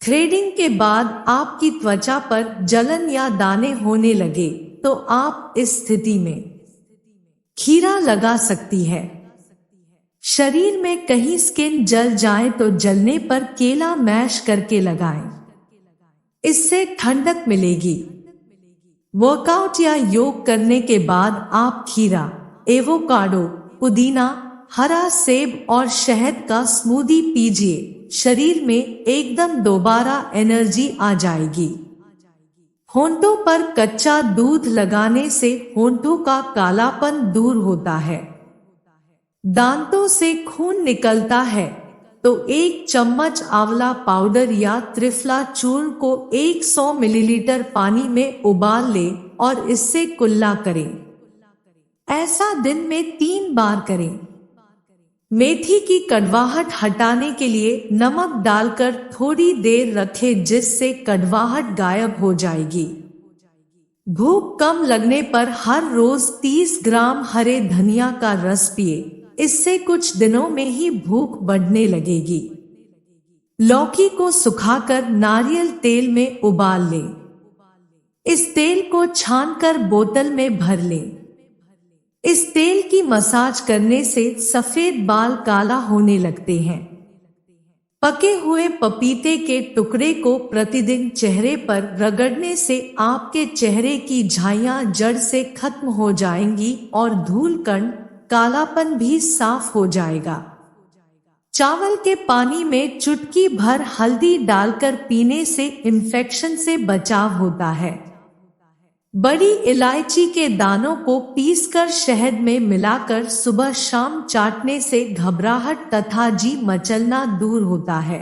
Threading के बाद आपकी त्वचा पर जलन या दाने होने लगे तो आप इस स्थिति में खीरा लगा सकती है। शरीर में कहीं स्किन जल जाए तो जलने पर केला मैश करके लगाएं। इससे ठंडक मिलेगी। वर्कआउट या योग करने के बाद आप खीरा, एवोकाडो, पुदीना, हरा सेब और शहद का स्मूदी पीजिए। शरीर में एकदम दोबारा एनर्जी आ जाएगी। होंठों पर कच्चा दूध लगाने से होंठों का कालापन दूर होता है। दांतों से खून निकलता है तो 1 चम्मच आंवला पाउडर या त्रिफला चूर्ण को 100 मिलीलीटर पानी में उबाल लें और इससे कुल्ला करें। ऐसा दिन में 3 बार करें। मेथी की कड़वाहट हटाने के लिए नमक डालकर थोड़ी देर रखें जिससे कड़वाहट गायब हो जाएगी। भूख कम लगने पर हर रोज 30 ग्राम हरे धनिया का रस पिए। इससे कुछ दिनों में ही भूख बढ़ने लगेगी। लौकी को सुखाकर नारियल तेल में उबाल लें। इस तेल को छानकर बोतल में भर लें। इस तेल की मसाज करने से सफेद बाल काला होने लगते हैं। पके हुए पपीते के टुकड़े को प्रतिदिन चेहरे पर रगड़ने से आपके चेहरे की झाइयां जड़ से खत्म हो जाएंगी और धूलकण, कालापन भी साफ हो जाएगा। चावल के पानी में चुटकी भर हल्दी डालकर पीने से इन्फेक्शन से बचाव होता है। बड़ी इलायची के दानों को पीसकर शहद में मिलाकर सुबह शाम चाटने से घबराहट तथा जी मचलना दूर होता है।